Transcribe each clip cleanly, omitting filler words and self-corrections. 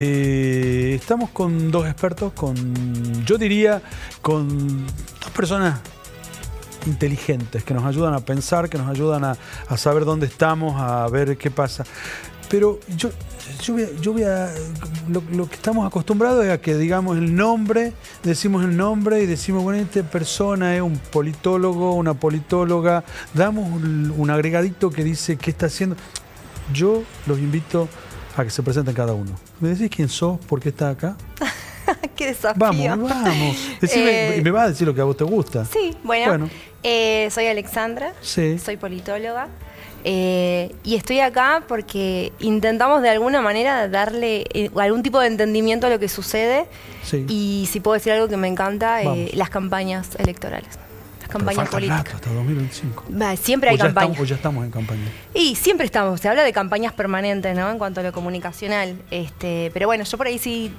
Estamos con dos expertos, yo diría, con dos personas inteligentes que nos ayudan a pensar, que nos ayudan a saber dónde estamos, a ver qué pasa. Pero lo que estamos acostumbrados es a que digamos el nombre, decimos el nombre y decimos, bueno, esta persona es un politólogo, una politóloga, damos un agregadito que dice qué está haciendo. Yo los invito a que se presenten cada uno. ¿Me decís quién sos? ¿Por qué estás acá? ¡Qué desafío! Vamos. Decime, y me vas a decir lo que a vos te gusta. Sí, bueno. Soy Alexandra, sí. Soy politóloga. Y estoy acá porque intentamos de alguna manera darle algún tipo de entendimiento a lo que sucede. Sí. Y si puedo decir algo que me encanta, las campañas electorales. Campañas políticas. Rato, hasta 2025. Siempre hay campañas. O ya estamos en campaña. Y siempre estamos. Se habla de campañas permanentes, ¿no? En cuanto a lo comunicacional. Pero bueno, yo por ahí sí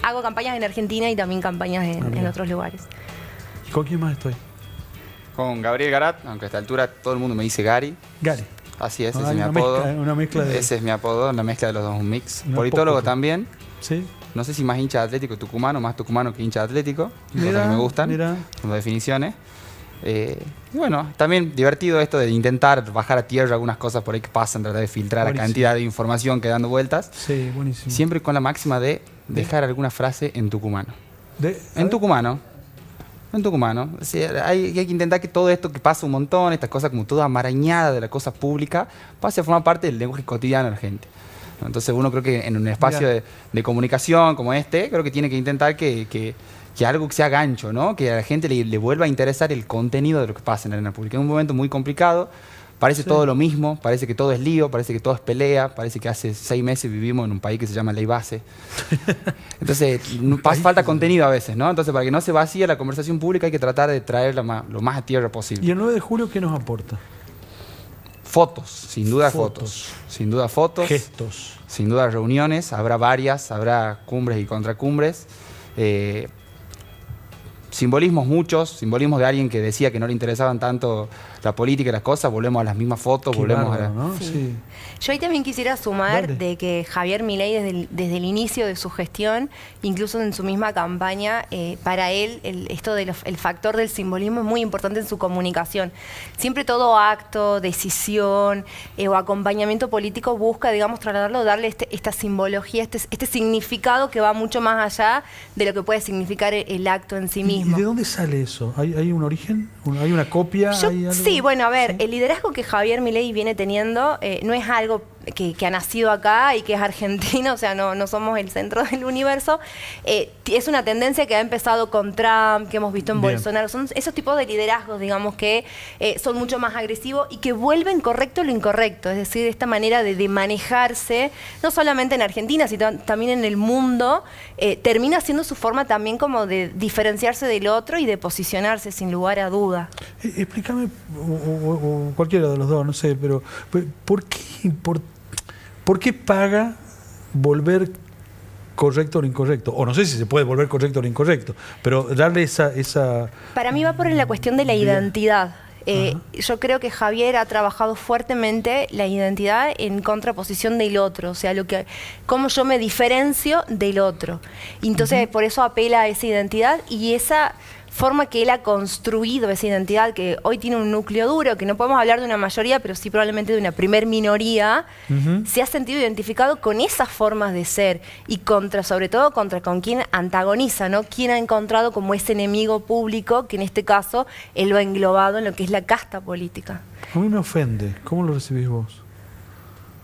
hago campañas en Argentina y también campañas en otros lugares. ¿Y con quién más estoy? Con Gabriel Garat, aunque a esta altura todo el mundo me dice Gary. Gary. Así es, ese es mi apodo. Una mezcla de... Ese es mi apodo, una mezcla de los dos, un mix. No politólogo también. Sí. No sé si más hincha de Atlético tucumano, más tucumano que hincha de Atlético. Mira, cosas que me gustan, como definiciones. Y bueno, también divertido esto de intentar bajar a tierra algunas cosas por ahí que pasan, tratar de filtrar la cantidad de información que dando vueltas. Sí, buenísimo. Siempre con la máxima de dejar alguna frase en tucumano. En tucumano. O sea, hay que intentar que todo esto que pasa un montón, estas cosas como toda amarañada de la cosa pública, pase a formar parte del lenguaje cotidiano de la gente. Entonces uno creo que en un espacio de comunicación como este, creo que tiene que intentar que algo que sea gancho, ¿no? Que a la gente le vuelva a interesar el contenido de lo que pasa en la arena pública. Es un momento muy complicado, parece todo lo mismo, parece que todo es lío, parece que todo es pelea, parece que hace 6 meses vivimos en un país que se llama Ley Base. Entonces, falta contenido a veces, ¿no? Entonces, para que no se vacíe la conversación pública hay que tratar de traerla lo más a tierra posible. ¿Y el 9 de julio qué nos aporta? Fotos, sin duda fotos. Sin duda fotos. Gestos. Sin duda reuniones, habrá varias, habrá cumbres y contracumbres. Simbolismos muchos, simbolismos de alguien que decía que no le interesaban tanto la política y las cosas, volvemos a las mismas fotos, volvemos a la... ¿no? Sí. Yo ahí también quisiera sumar de que Javier Milei desde el inicio de su gestión, incluso en su misma campaña, para él esto del factor del simbolismo es muy importante en su comunicación. Siempre todo acto, decisión o acompañamiento político busca, digamos, trasladarlo, darle esta simbología, este significado que va mucho más allá de lo que puede significar el acto en sí mismo. ¿Y de dónde sale eso? ¿Hay un origen? ¿Hay una copia? ¿Hay algo? Sí, bueno, a ver, el liderazgo que Javier Milei viene teniendo no es algo que ha nacido acá y que es argentino, o sea, no somos el centro del universo. Es una tendencia que ha empezado con Trump, que hemos visto en Bolsonaro. Son esos tipos de liderazgos, digamos, que son mucho más agresivos y que vuelven correcto lo incorrecto. Es decir, esta manera de manejarse, no solamente en Argentina, sino también en el mundo, termina siendo su forma también como de diferenciarse del otro y de posicionarse sin lugar a duda. Explícame, o cualquiera de los dos, no sé, pero ¿por qué paga volver correcto o incorrecto? O no sé si se puede volver correcto o incorrecto, pero darle esa... Para mí va por la cuestión de la identidad. Yo creo que Javier ha trabajado fuertemente la identidad en contraposición del otro, o sea, cómo yo me diferencio del otro. Y entonces por eso apela a esa identidad y esa forma que él ha construido esa identidad, que hoy tiene un núcleo duro, que no podemos hablar de una mayoría, pero sí probablemente de una primer minoría, se ha sentido identificado con esas formas de ser y sobre todo con quien antagoniza, ¿no? Quien ha encontrado como ese enemigo público, que en este caso él lo ha englobado en lo que es la casta política. A mí me ofende. ¿Cómo lo recibís vos?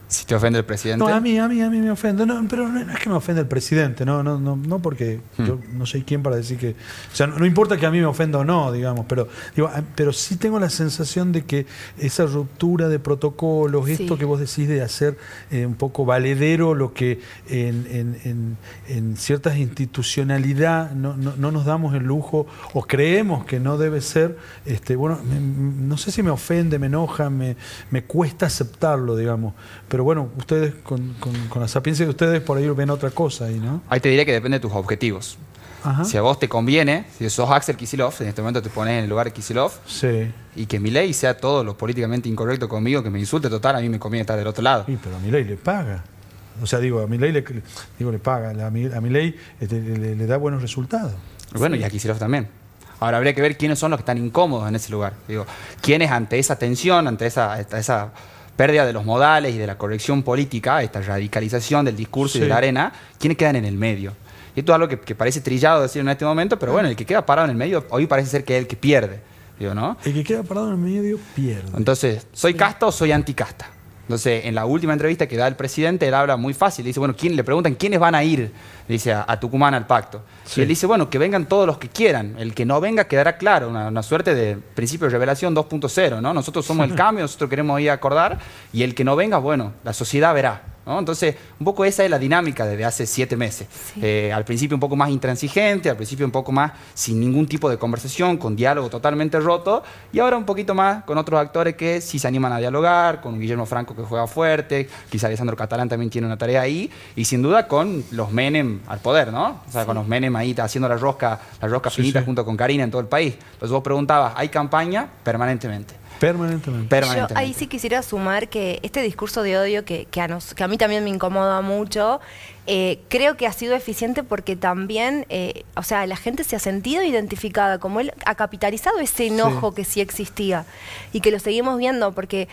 Si te ofende el presidente. No, a mí me ofende. No, pero no es que me ofenda el presidente, no porque yo no soy quien para decir que... O sea, no importa que a mí me ofenda o no, digamos, pero sí tengo la sensación de que esa ruptura de protocolos, esto que vos decís de hacer un poco valedero lo que en ciertas institucionalidad no nos damos el lujo o creemos que no debe ser, bueno, no sé si me ofende, me enoja, me cuesta aceptarlo, digamos. Pero bueno, ustedes con la sapiencia de ustedes por ahí ven otra cosa ahí, ¿no? Ahí te diría que depende de tus objetivos. Si a vos te conviene, si sos Axel Kicillof, en este momento te pones en el lugar de Kicillof, y que Milei sea todo lo políticamente incorrecto conmigo, que me insulte total, a mí me conviene estar del otro lado. Sí, pero a Milei le paga. O sea, digo, a Milei le paga, a Milei le da buenos resultados. Bueno, y a Kicillof también. Ahora habría que ver quiénes son los que están incómodos en ese lugar. Digo, quiénes ante esa tensión, ante esa pérdida de los modales y de la corrección política, esta radicalización del discurso y de la arena, quiénes quedan en el medio. Y esto es algo que parece trillado decir en este momento, pero bueno, el que queda parado en el medio hoy parece ser que es el que pierde. Digo, ¿no? El que queda parado en el medio pierde. Entonces, ¿soy casta o soy anticasta? Entonces, en la última entrevista que da el presidente, él habla muy fácil. Le dice, bueno, le preguntan quiénes van a ir, dice, a Tucumán al pacto. Sí. Y él dice, bueno, que vengan todos los que quieran. El que no venga quedará claro, una suerte de principio de revelación 2.0, ¿no? Nosotros somos el cambio, nosotros queremos ir a acordar, y el que no venga, bueno, la sociedad verá, ¿no? Entonces, un poco esa es la dinámica desde hace 7 meses. Sí. Al principio un poco más intransigente, al principio un poco más sin ningún tipo de conversación, con diálogo totalmente roto, y ahora un poquito más con otros actores que sí se animan a dialogar, con Guillermo Franco que juega fuerte, quizá Alessandro Catalán también tiene una tarea ahí, y sin duda con los Menem al poder, ¿no? O sea, con los Menem ahí haciendo la rosca finita junto con Karina en todo el país. Entonces vos preguntabas, ¿hay campaña? Permanentemente. Permanentemente. Yo ahí sí quisiera sumar que este discurso de odio que a mí también me incomoda mucho, creo que ha sido eficiente porque también, o sea, la gente se ha sentido identificada, como él ha capitalizado ese enojo que sí existía y que lo seguimos viendo porque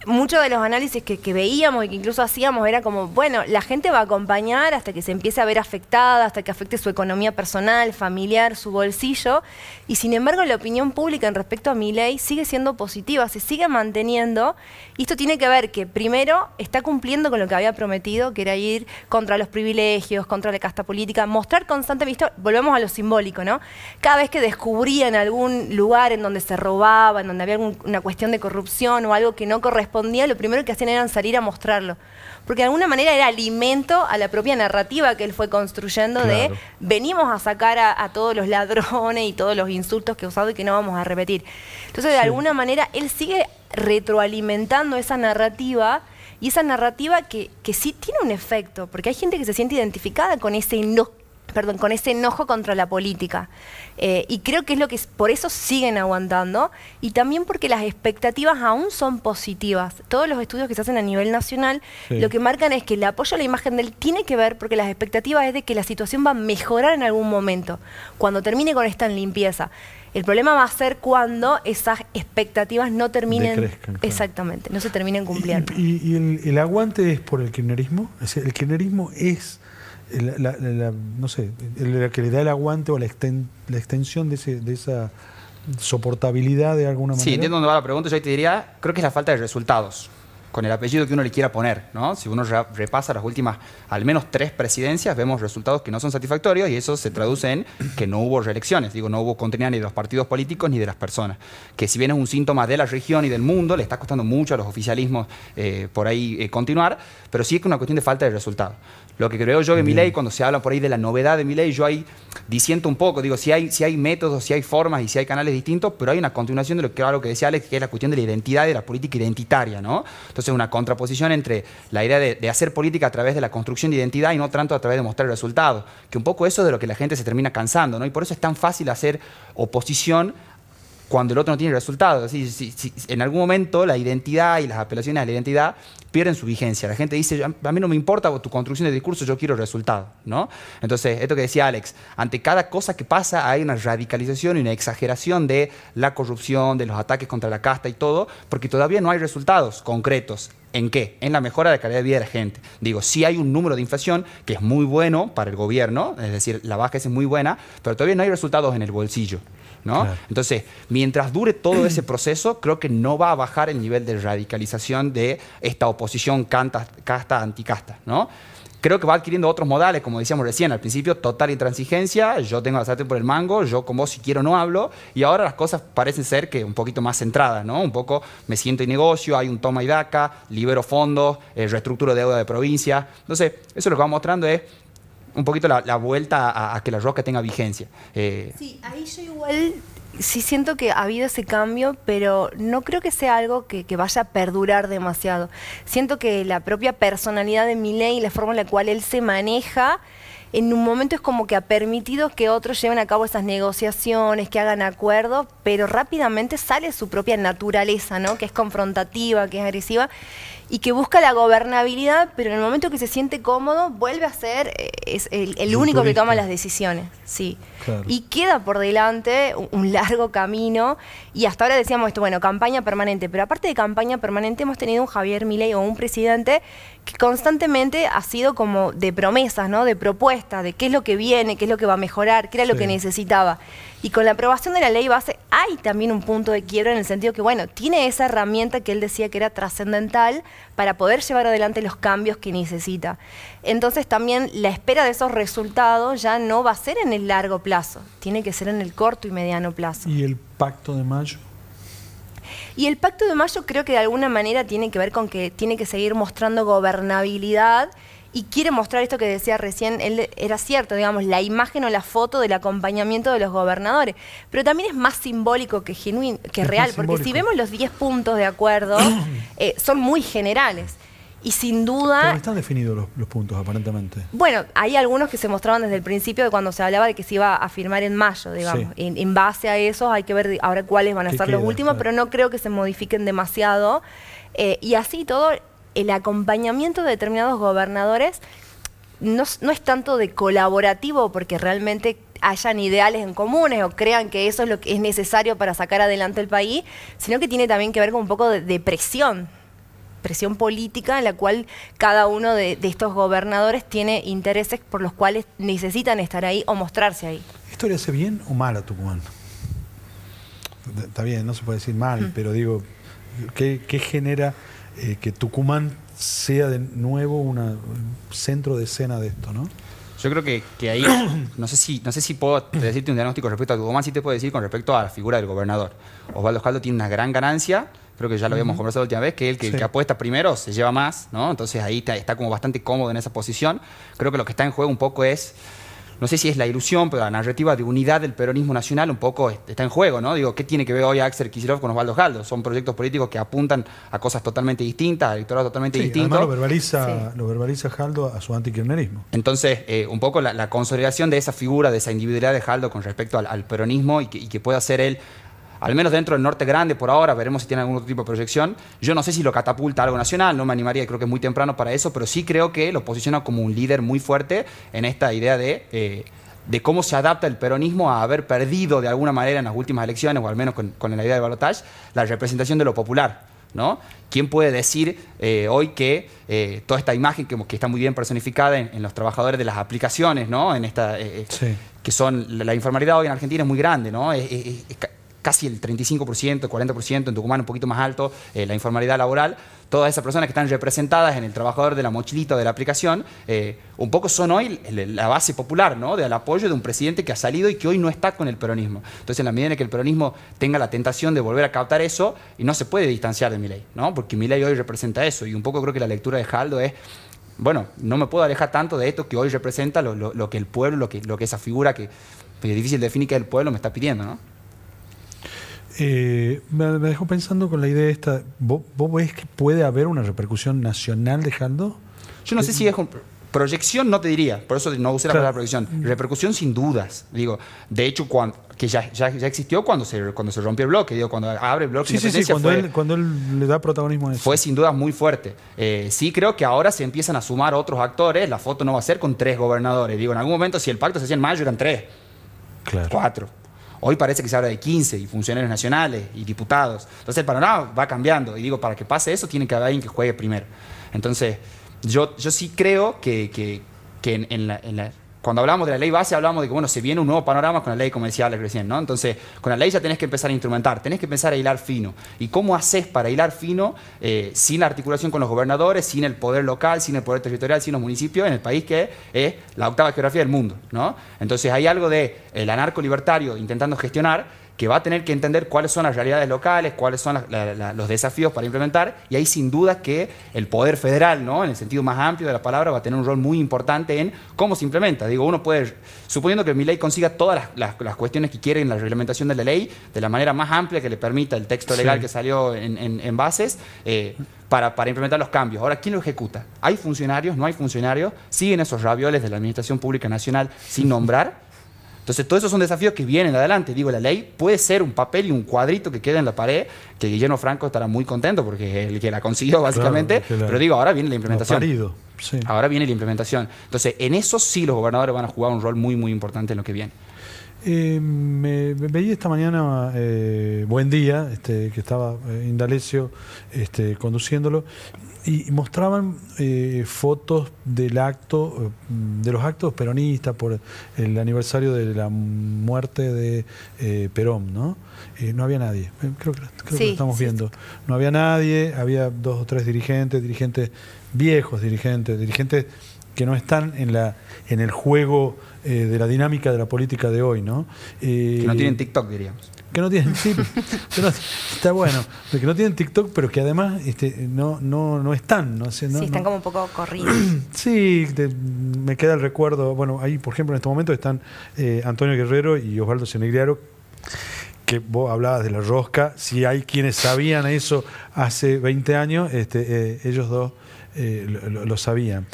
muchos de los análisis que veíamos y que incluso hacíamos era como, bueno, la gente va a acompañar hasta que se empiece a ver afectada, hasta que afecte su economía personal, familiar, su bolsillo, y sin embargo la opinión pública en respecto a Milei sigue siendo positiva, se sigue manteniendo, y esto tiene que ver que primero está cumpliendo con lo que había prometido, que era ir contra los privilegios, contra la casta política, mostrar constantemente, volvemos a lo simbólico, ¿no? Cada vez que descubrían algún lugar en donde se robaba, en donde había una cuestión de corrupción o algo que no correspondía, lo primero que hacían era salir a mostrarlo. Porque de alguna manera era alimento a la propia narrativa que él fue construyendo de venimos a sacar a todos los ladrones y todos los insultos que he usado y que no vamos a repetir. Entonces, de alguna manera, él sigue retroalimentando esa narrativa y esa narrativa que sí tiene un efecto, porque hay gente que se siente identificada con ese enojo contra la política. Y creo que es lo que por eso siguen aguantando y también porque las expectativas aún son positivas. Todos los estudios que se hacen a nivel nacional lo que marcan es que el apoyo a la imagen de él tiene que ver porque las expectativas es de que la situación va a mejorar en algún momento, cuando termine con esta limpieza. El problema va a ser cuando esas expectativas no terminen, decrezcan, exactamente, no se terminen cumpliendo. ¿Y el aguante es por el kirchnerismo? Es decir, el kirchnerismo es no sé, la que le da el aguante o la extensión de esa soportabilidad de alguna manera. Sí, entiendo dónde va la pregunta. Yo ahí te diría, creo que es la falta de resultados, con el apellido que uno le quiera poner, ¿no? Si uno repasa las últimas, al menos 3 presidencias, vemos resultados que no son satisfactorios y eso se traduce en que no hubo reelecciones. Digo, no hubo continuidad ni de los partidos políticos ni de las personas. Que si bien es un síntoma de la región y del mundo, le está costando mucho a los oficialismos por ahí continuar, pero sí es una cuestión de falta de resultados. Lo que creo yo de Milei, cuando se habla por ahí de la novedad de Milei, yo ahí disiento un poco. Digo, si hay métodos, si hay formas y si hay canales distintos, pero hay una continuación de lo que decía Alex, que es la cuestión de la identidad y de la política identitaria, ¿no? Entonces, una contraposición entre la idea de hacer política a través de la construcción de identidad y no tanto a través de mostrar resultados. Que un poco eso es de lo que la gente se termina cansando, ¿no? Y por eso es tan fácil hacer oposición cuando el otro no tiene resultados. Si en algún momento la identidad y las apelaciones a la identidad pierden su vigencia. La gente dice, a mí no me importa tu construcción de discurso, yo quiero resultados, ¿no? Entonces, esto que decía Alex, ante cada cosa que pasa hay una radicalización y una exageración de la corrupción, de los ataques contra la casta y todo, porque todavía no hay resultados concretos. ¿En qué? En la mejora de la calidad de vida de la gente. Digo, sí hay un número de inflación que es muy bueno para el gobierno, es decir, la baja es muy buena, pero todavía no hay resultados en el bolsillo, ¿no? Claro. Entonces, mientras dure todo ese proceso, creo que no va a bajar el nivel de radicalización de esta oposición casta-anticasta, ¿no? Creo que va adquiriendo otros modales, como decíamos recién, al principio total intransigencia, yo tengo la sartén por el mango, yo con vos si quiero no hablo, y ahora las cosas parecen ser que un poquito más centradas, ¿no? Un poco me siento en negocio, hay un toma y daca, libero fondos, reestructuro deuda de provincia. Entonces, eso lo que va mostrando es un poquito la vuelta a que la rosca tenga vigencia. Sí, ahí yo igual sí siento que ha habido ese cambio, pero no creo que sea algo que vaya a perdurar demasiado. Siento que la propia personalidad de Milei y la forma en la cual él se maneja en un momento es como que ha permitido que otros lleven a cabo esas negociaciones, que hagan acuerdos, pero rápidamente sale su propia naturaleza, ¿no? Que es confrontativa, que es agresiva, y que busca la gobernabilidad, pero en el momento que se siente cómodo, vuelve a ser el único que toma las decisiones. Sí. Claro. Y queda por delante un largo camino, y hasta ahora decíamos esto, bueno, campaña permanente, pero aparte de campaña permanente hemos tenido un Javier Milei o un presidente que constantemente ha sido como de promesas, ¿no? De propuestas, de qué es lo que viene, qué es lo que va a mejorar, qué era lo que necesitaba. Y con la aprobación de la ley base hay también un punto de quiebra en el sentido que, bueno, tiene esa herramienta que él decía que era trascendental para poder llevar adelante los cambios que necesita. Entonces también la espera de esos resultados ya no va a ser en el largo plazo, tiene que ser en el corto y mediano plazo. ¿Y el Pacto de Mayo? Y el Pacto de Mayo creo que de alguna manera tiene que ver con que tiene que seguir mostrando gobernabilidad y quiere mostrar esto que decía recién, él era cierto, digamos, la imagen o la foto del acompañamiento de los gobernadores, pero también es más simbólico que genuino, que real, porque si vemos los 10 puntos de acuerdo, son muy generales. Y sin duda... Pero no están definidos los puntos, aparentemente. Bueno, hay algunos que se mostraban desde el principio de cuando se hablaba de que se iba a firmar en mayo, digamos. Sí. En base a eso hay que ver ahora cuáles van a ser los últimos, claro. Pero no creo que se modifiquen demasiado. Y así todo, el acompañamiento de determinados gobernadores no es tanto de colaborativo, porque realmente hayan ideales en comunes o crean que eso es lo que es necesario para sacar adelante el país, sino que tiene también que ver con un poco de presión política en la cual cada uno de estos gobernadores tiene intereses por los cuales necesitan estar ahí o mostrarse ahí. ¿Esto le hace bien o mal a Tucumán? Está bien, no se puede decir mal, pero digo, ¿qué genera que Tucumán sea de nuevo un centro de escena de esto, ¿no? Yo creo que ahí, no sé si puedo decirte un diagnóstico respecto a Tucumán, sí te puedo decir con respecto a la figura del gobernador. Osvaldo Jaldo tiene una gran ganancia, creo que ya lo habíamos conversado la última vez, que el que apuesta primero se lleva más, ¿no? Entonces ahí está como bastante cómodo en esa posición. Creo que lo que está en juego un poco es, no sé si es la ilusión, pero la narrativa de unidad del peronismo nacional un poco está en juego, ¿no? Digo, ¿qué tiene que ver hoy Axel Kicillof con Osvaldo Jaldo? Son proyectos políticos que apuntan a cosas totalmente distintas, a electorados totalmente distintos. Además lo verbaliza Jaldo a su antikirchnerismo. Entonces, un poco la consolidación de esa figura, de esa individualidad de Jaldo con respecto al peronismo y que pueda ser él, al menos dentro del Norte Grande por ahora, veremos si tiene algún otro tipo de proyección. Yo no sé si lo catapulta a algo nacional, no me animaría, creo que es muy temprano para eso, pero sí creo que lo posiciona como un líder muy fuerte en esta idea de cómo se adapta el peronismo a haber perdido de alguna manera en las últimas elecciones, o al menos con la idea del balotaje, la representación de lo popular, ¿no? ¿Quién puede decir hoy que toda esta imagen que está muy bien personificada en los trabajadores de las aplicaciones, ¿no? En esta, que son la informalidad hoy en Argentina es muy grande, ¿no? Casi el 35%, 40%, en Tucumán un poquito más alto, la informalidad laboral. Todas esas personas que están representadas en el trabajador de la mochilita o de la aplicación, un poco son hoy la base popular, ¿no? Del apoyo de un presidente que ha salido y que hoy no está con el peronismo. Entonces, en la medida en que el peronismo tenga la tentación de volver a captar eso, y no se puede distanciar de Milei, ¿no? Porque Milei hoy representa eso, y un poco creo que la lectura de Jaldo es, bueno, no me puedo alejar tanto de esto que hoy representa lo que el pueblo, lo que esa figura que es difícil de definir que es el pueblo me está pidiendo, ¿no? Me dejó pensando con la idea esta. ¿Vos ves que puede haber una repercusión nacional de Jaldo? Yo no sé si es proyección, no te diría, por eso no usé la palabra proyección. Repercusión sin dudas. Digo, de hecho, que ya existió cuando se rompió el bloque, digo, cuando abre el bloque. Sí, cuando él le da protagonismo a eso. Fue sin duda muy fuerte. Sí creo que ahora se empiezan a sumar otros actores. La foto no va a ser con 3 gobernadores. Digo, en algún momento, si el pacto se hacía en mayo, eran 3, 4. Hoy parece que se habla de 15 y funcionarios nacionales y diputados. Entonces el panorama va cambiando. Y digo, para que pase eso tiene que haber alguien que juegue primero. Entonces yo sí creo que cuando hablamos de la ley base hablamos de que bueno, se viene un nuevo panorama con la ley comercial recién, ¿no? Entonces con la ley ya tenés que empezar a instrumentar, tenés que empezar a hilar fino. ¿Y cómo haces para hilar fino sin la articulación con los gobernadores, sin el poder local, sin el poder territorial, sin los municipios en el país que es la octava geografía del mundo, ¿no? Entonces hay algo de el anarco libertario intentando gestionar que va a tener que entender cuáles son las realidades locales, cuáles son los desafíos para implementar, y ahí sin duda que el poder federal, ¿no? En el sentido más amplio de la palabra, va a tener un rol muy importante en cómo se implementa. Digo, uno puede, suponiendo que Milei consiga todas las cuestiones que quiere en la reglamentación de la ley, de la manera más amplia que le permita el texto legal que salió en bases, para implementar los cambios. Ahora, ¿quién lo ejecuta? ¿Hay funcionarios? ¿No hay funcionarios? ¿Siguen esos ravioles de la Administración Pública Nacional sin nombrar? Entonces, todos esos son desafíos que vienen adelante. Digo, la ley puede ser un papel y un cuadrito que queda en la pared, que Guillermo Franco estará muy contento porque es el que la consiguió, básicamente. Claro, pero digo, ahora viene la implementación. Sí. Ahora viene la implementación. Entonces, en eso sí los gobernadores van a jugar un rol muy, muy importante en lo que viene. Me veía esta mañana Buen Día, que estaba Indalecio conduciéndolo, y mostraban fotos del acto, de los actos peronistas por el aniversario de la muerte de Perón, ¿no? No había nadie, creo que lo estamos viendo. No había nadie, había 2 o 3 dirigentes viejos, dirigentes que no están en el juego de la dinámica de la política de hoy, ¿no? Que no tienen TikTok, diríamos. Que no tienen, sí, está bueno, que no tienen TikTok, pero que además no están. No sé, están como un poco corridos. Sí, me queda el recuerdo, bueno, ahí por ejemplo en este momento están Antonio Guerrero y Osvaldo Senegliaro, que vos hablabas de la rosca, si hay quienes sabían eso hace 20 años, ellos dos lo sabían.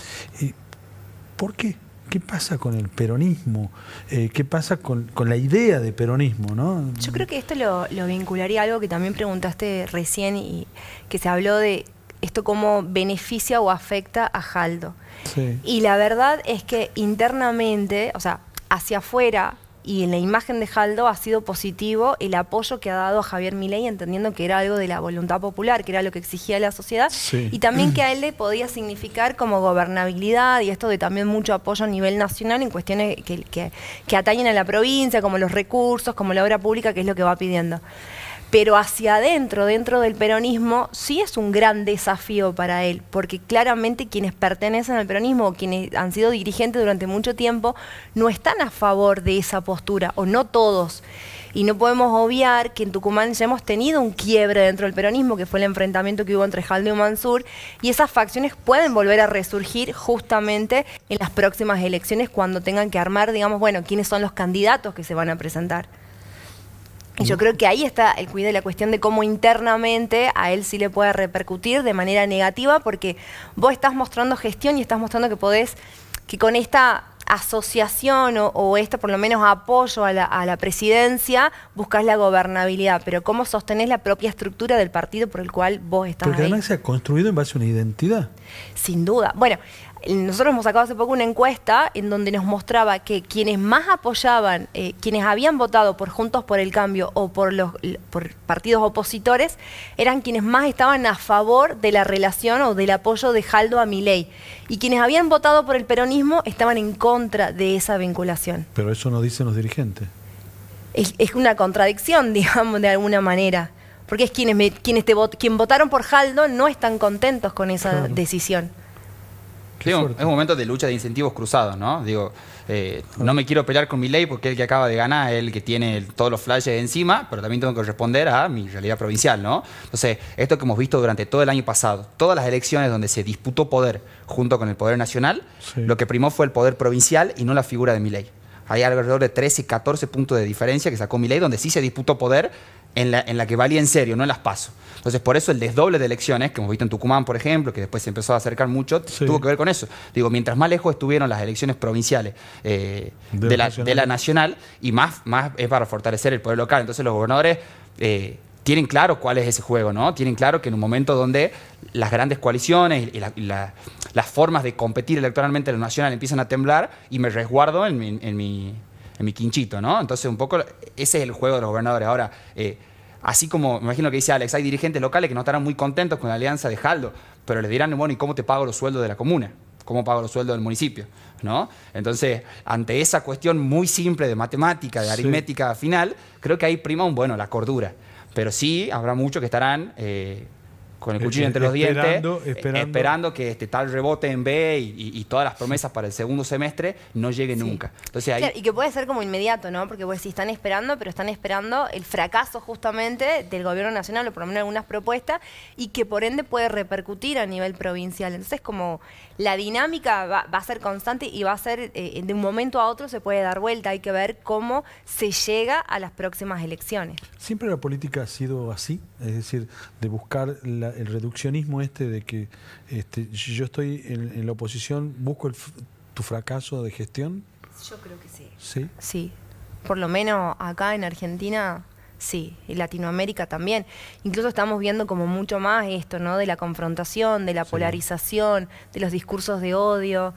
¿Por qué? ¿Qué pasa con el peronismo? ¿Qué pasa con la idea de peronismo, ¿no? Yo creo que esto lo vincularía a algo que también preguntaste recién y que se habló de esto cómo beneficia o afecta a Jaldo. Sí. Y la verdad es que internamente, o sea, hacia afuera y en la imagen de Jaldo ha sido positivo el apoyo que ha dado a Javier Milei, entendiendo que era algo de la voluntad popular, que era lo que exigía la sociedad, sí. Y también que a él le podía significar como gobernabilidad y esto de también mucho apoyo a nivel nacional en cuestiones que atañen a la provincia, como los recursos, como la obra pública, que es lo que va pidiendo. Pero hacia adentro, dentro del peronismo, sí es un gran desafío para él, porque claramente quienes pertenecen al peronismo o quienes han sido dirigentes durante mucho tiempo no están a favor de esa postura, o no todos. Y no podemos obviar que en Tucumán ya hemos tenido un quiebre dentro del peronismo, que fue el enfrentamiento que hubo entre Jaldo y Mansur, y esas facciones pueden volver a resurgir justamente en las próximas elecciones cuando tengan que armar, digamos, bueno, quiénes son los candidatos que se van a presentar. Y yo creo que ahí está el cuidado de la cuestión de cómo internamente a él sí le puede repercutir de manera negativa, porque vos estás mostrando gestión y estás mostrando que podés, que con esta asociación o este por lo menos apoyo a la presidencia buscás la gobernabilidad, pero cómo sostenés la propia estructura del partido por el cual vos estás ahí. Porque además se ha construido en base a una identidad. Sin duda. Bueno, nosotros hemos sacado hace poco una encuesta en donde nos mostraba que quienes más apoyaban, quienes habían votado por Juntos por el Cambio o por partidos opositores, eran quienes más estaban a favor de la relación o del apoyo de Jaldo a Milei. Y quienes habían votado por el peronismo estaban en contra de esa vinculación. Pero eso no dicen los dirigentes. Es una contradicción, digamos, de alguna manera. Porque es quien votaron por Jaldo no están contentos con esa decisión. Digo, es un momento de lucha de incentivos cruzados, ¿no? Digo, no me quiero pelear con Milei porque es el que acaba de ganar, es el que tiene todos los flashes encima, pero también tengo que responder a mi realidad provincial, ¿no? Entonces, esto que hemos visto durante todo el año pasado, todas las elecciones donde se disputó poder junto con el poder nacional, sí, lo que primó fue el poder provincial y no la figura de Milei. Hay alrededor de 13 y 14 puntos de diferencia que sacó Milei, donde sí se disputó poder en la que valía en serio, no en las PASO. Entonces, por eso el desdoble de elecciones, que hemos visto en Tucumán, por ejemplo, que después se empezó a acercar mucho, sí, tuvo que ver con eso. Digo, mientras más lejos estuvieron las elecciones provinciales de la nacional, y más es para fortalecer el poder local. Entonces, los gobernadores tienen claro cuál es ese juego, ¿no? Tienen claro que en un momento donde las grandes coaliciones y las formas de competir electoralmente en lo nacional empiezan a temblar, y me resguardo en mi quinchito, ¿no? Entonces, un poco ese es el juego de los gobernadores. Ahora, así como, me imagino que dice Alex, hay dirigentes locales que no estarán muy contentos con la alianza de Jaldo, pero les dirán, bueno, ¿y cómo te pago los sueldos de la comuna? ¿Cómo pago los sueldos del municipio? ¿No? Entonces, ante esa cuestión muy simple de matemática, de aritmética final, creo que ahí prima la cordura. Pero sí, habrá muchos que estarán con el cuchillo entre los dientes, esperando que tal rebote en B y todas las promesas para el segundo semestre no lleguen nunca. Entonces, ahí... Claro, y que puede ser como inmediato, ¿no? Porque pues, sí están esperando, pero están esperando el fracaso justamente del gobierno nacional, o por lo menos algunas propuestas, y que por ende puede repercutir a nivel provincial. Entonces, como la dinámica va a ser constante y va a ser, de un momento a otro se puede dar vuelta. Hay que ver cómo se llega a las próximas elecciones. ¿Siempre la política ha sido así? Es decir, de buscar la el reduccionismo de que yo estoy en la oposición, busco tu fracaso de gestión? Yo creo que sí. ¿Sí? Sí. Por lo menos acá en Argentina, sí. En Latinoamérica también. Incluso estamos viendo como mucho más esto, ¿no? De la confrontación, de la polarización, de los discursos de odio.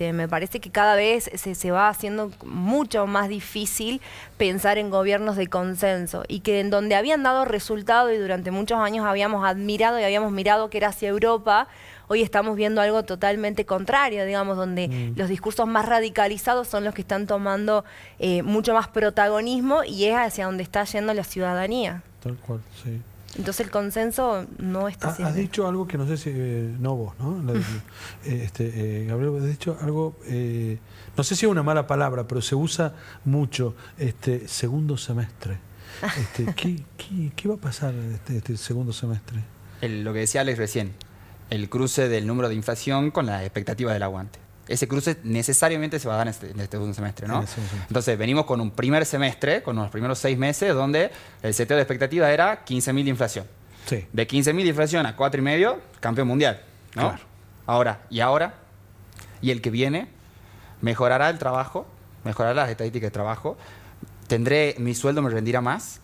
Me parece que cada vez se va haciendo mucho más difícil pensar en gobiernos de consenso y que en donde habían dado resultado y durante muchos años habíamos admirado y habíamos mirado que era hacia Europa, hoy estamos viendo algo totalmente contrario, digamos, donde los discursos más radicalizados son los que están tomando mucho más protagonismo y es hacia donde está yendo la ciudadanía. Tal cual, sí. Entonces el consenso no está siendo. Has dicho algo que no sé si, no vos, ¿no? Gabriel, has dicho algo, no sé si es una mala palabra, pero se usa mucho, segundo semestre. ¿Qué va a pasar este segundo semestre? Lo que decía Alex recién, el cruce del número de inflación con la expectativa del aguante. Ese cruce necesariamente se va a dar en este segundo semestre, ¿no? Sí. Entonces, venimos con un primer semestre, con los primeros 6 meses, donde el seteo de expectativa era 15.000 de inflación. Sí. De 15.000 de inflación a 4,5, campeón mundial, ¿no? Claro. Ahora, y el que viene, mejorará el trabajo, mejorará las estadísticas de trabajo, mi sueldo me rendirá más,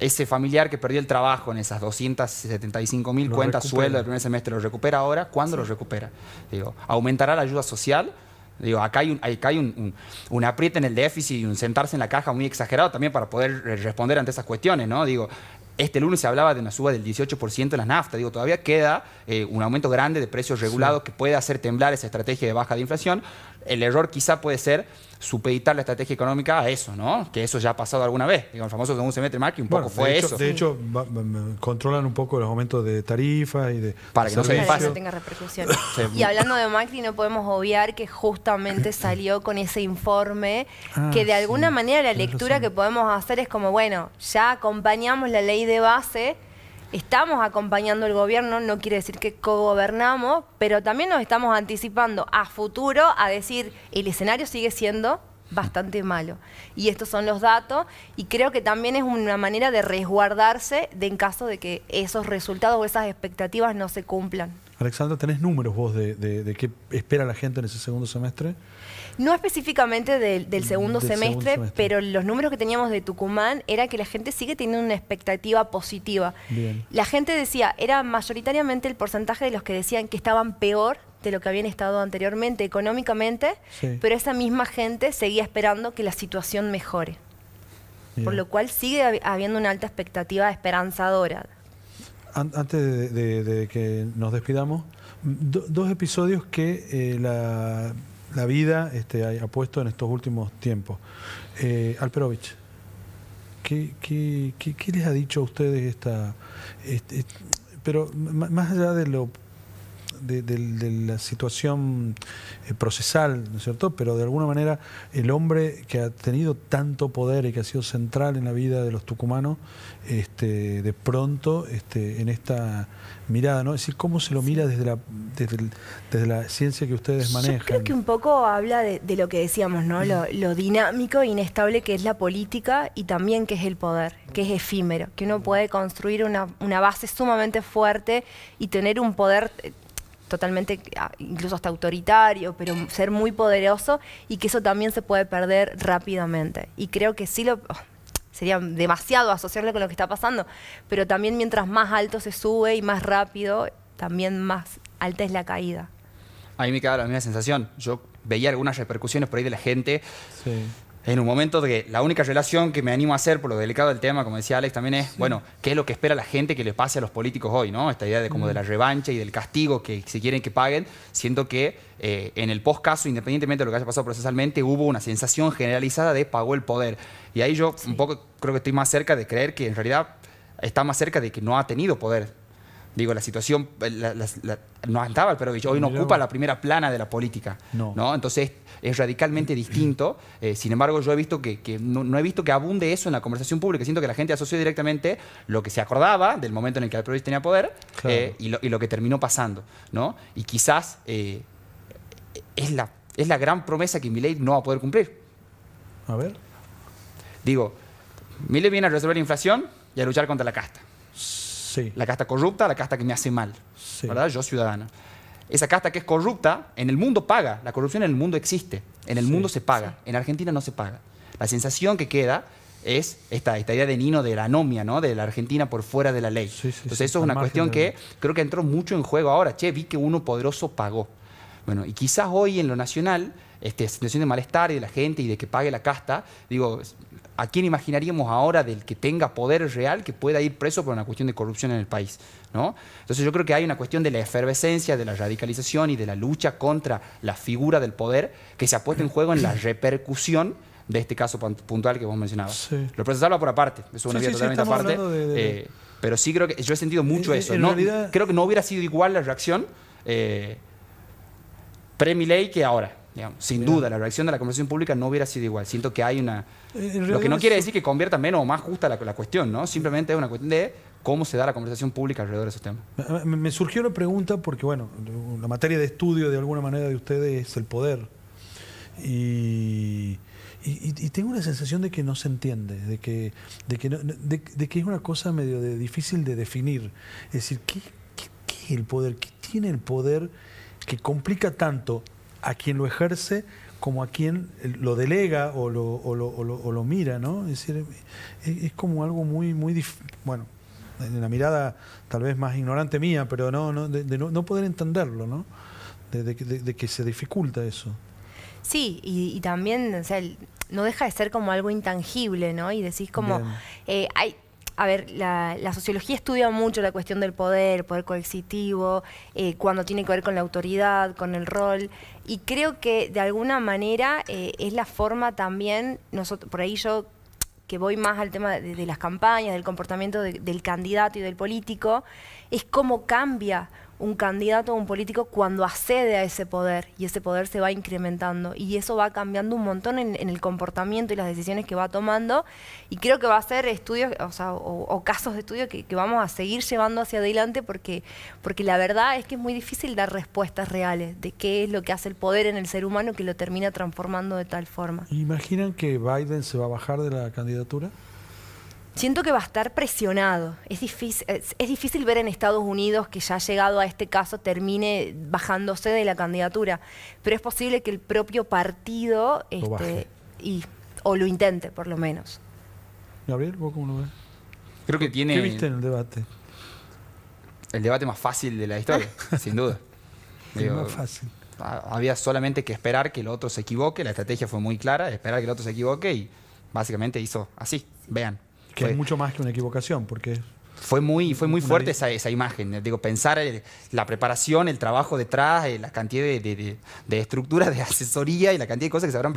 ese familiar que perdió el trabajo en esas 275.000 cuentas sueldo del primer semestre, ¿lo recupera ahora? ¿Cuándo lo recupera? Digo, ¿aumentará la ayuda social? Digo, acá hay un apriete en el déficit y un sentarse en la caja muy exagerado también para poder responder ante esas cuestiones, ¿no? Digo, este lunes se hablaba de una suba del 18% en las naftas. Digo, todavía queda un aumento grande de precios regulados que puede hacer temblar esa estrategia de baja de inflación. El error quizá puede ser supeditar la estrategia económica a eso, ¿no? Que eso ya ha pasado alguna vez. Digo, el famoso segundo semestre Macri un poco fue eso. De hecho, controlan un poco los aumentos de tarifas y de... Para que no se desfase. tenga repercusiones. Y hablando de Macri, no podemos obviar que justamente salió con ese informe que de alguna manera la lectura que podemos hacer es como, bueno, ya acompañamos la ley de base, estamos acompañando el gobierno, no quiere decir que cogobernamos, pero también nos estamos anticipando a futuro a decir, el escenario sigue siendo bastante malo. Y estos son los datos y creo que también es una manera de resguardarse en caso de que esos resultados o esas expectativas no se cumplan. Alexandra, ¿tenés números vos de qué espera la gente en ese segundo semestre? No específicamente del segundo semestre, pero los números que teníamos de Tucumán era que la gente sigue teniendo una expectativa positiva. Bien. La gente decía, era mayoritariamente el porcentaje de los que decían que estaban peor de lo que habían estado anteriormente económicamente, pero esa misma gente seguía esperando que la situación mejore. Bien. Por lo cual sigue habiendo una alta expectativa esperanzadora. Antes de que nos despidamos, dos episodios que la vida ha puesto en estos últimos tiempos. Alperovich, ¿qué les ha dicho a ustedes pero más allá de la situación procesal, ¿no es cierto? Pero de alguna manera el hombre que ha tenido tanto poder y que ha sido central en la vida de los tucumanos, de pronto en esta mirada, ¿no? Es decir, ¿cómo se lo mira desde la ciencia que ustedes manejan? Yo creo que un poco habla de lo que decíamos, ¿no? Lo dinámico e inestable que es la política y también que es el poder, que es efímero, que uno puede construir una base sumamente fuerte y tener un poder totalmente, incluso hasta autoritario, pero ser muy poderoso y que eso también se puede perder rápidamente. Y creo que sí sería demasiado asociarlo con lo que está pasando, pero también mientras más alto se sube y más rápido, también más alta es la caída. A mí me queda la misma sensación. Yo veía algunas repercusiones por ahí de la gente. Sí. En un momento de que la única relación que me animo a hacer por lo delicado del tema, como decía Alex, también es, bueno, ¿qué es lo que espera la gente que le pase a los políticos hoy, ¿no? Esta idea de como de la revancha y del castigo que si quieren que paguen. Siento que en el post-caso, independientemente de lo que haya pasado procesalmente, hubo una sensación generalizada de pagó el poder. Y ahí yo un poco creo que estoy más cerca de creer que en realidad está más cerca de que no ha tenido poder. Digo, la situación no andaba Alperovich, hoy no ocupa la primera plana de la política. ¿No? Entonces es radicalmente distinto. Sin embargo, yo he visto que no he visto que abunde eso en la conversación pública. Siento que la gente asoció directamente lo que se acordaba del momento en el que Alperovich tenía poder, claro, y lo que terminó pasando, ¿no? Y quizás es la gran promesa que Milei no va a poder cumplir. A ver. Digo, Milei viene a resolver la inflación y a luchar contra la casta. Sí. La casta corrupta, la casta que me hace mal, Sí. ¿verdad? Yo ciudadano. Esa casta que es corrupta, en el mundo paga. La corrupción en el mundo existe. En el Sí. mundo se paga. En Argentina no se paga. La sensación que queda es esta idea de Nino de la anomia, ¿no? De la Argentina por fuera de la ley. Sí, sí, Entonces sí, eso es al una margen cuestión de que creo que entró mucho en juego ahora. Che, vi que uno poderoso pagó. Bueno, y quizás hoy en lo nacional, situación de malestar y de la gente y de que pague la casta, digo, ¿a quién imaginaríamos ahora del que tenga poder real que pueda ir preso por una cuestión de corrupción en el país, ¿no? Entonces yo creo que hay una cuestión de la efervescencia, de la radicalización y de la lucha contra la figura del poder que se ha puesto en juego en la repercusión de este caso puntual que vos mencionabas. Sí. Lo procesal va por aparte, eso es una Sí, vía sí, totalmente estamos aparte. hablando de- Pero sí creo que yo he sentido mucho eso. En No, realidad- creo que no hubiera sido igual la reacción pre-Milei que ahora. Digamos. Sin Bien. duda, la reacción de la conversación pública no hubiera sido igual. Siento que hay una... En Lo que no realidad quiere eso- decir que convierta menos o más justa la cuestión, ¿no? Simplemente es una cuestión de cómo se da la conversación pública alrededor de esos temas. Me surgió la pregunta porque, bueno, la materia de estudio de alguna manera de ustedes es el poder. Y tengo una sensación de que no se entiende, de que es una cosa medio difícil de definir. Es decir, ¿qué es el poder? ¿Qué tiene el poder que complica tanto a quien lo ejerce como a quien lo delega o lo mira, ¿no? Es decir, es como algo bueno, en la mirada tal vez más ignorante mía, pero no poder entenderlo, ¿no? De que se dificulta eso. Sí, y también, o sea, no deja de ser como algo intangible, ¿no? Y decís como, a ver, la sociología estudia mucho la cuestión del poder coercitivo, cuando tiene que ver con la autoridad, con el rol, y creo que de alguna manera es la forma también, por ahí yo que voy más al tema de las campañas, del comportamiento del candidato y del político, es cómo cambia un candidato o un político cuando accede a ese poder y ese poder se va incrementando y eso va cambiando un montón en el comportamiento y las decisiones que va tomando y creo que va a ser estudios o casos de estudio que vamos a seguir llevando hacia adelante porque la verdad es que es muy difícil dar respuestas reales de qué es lo que hace el poder en el ser humano que lo termina transformando de tal forma. ¿Imaginan que Biden se va a bajar de la candidatura? Siento que va a estar presionado. Es difícil ver en Estados Unidos que ya llegado a este caso termine bajándose de la candidatura, pero es posible que el propio partido o lo intente, por lo menos. Gabriel, ¿vos cómo lo ves? Creo que tiene... ¿Qué viste en el debate? El debate más fácil de la historia, sin duda. Digo, más fácil. Había solamente que esperar que el otro se equivoque, la estrategia fue muy clara, esperar que el otro se equivoque y básicamente hizo así, vean. Que es mucho más que una equivocación, porque... Fue muy fuerte esa imagen. Digo, pensar la preparación, el trabajo detrás, la cantidad de estructuras de asesoría y la cantidad de cosas que se habrán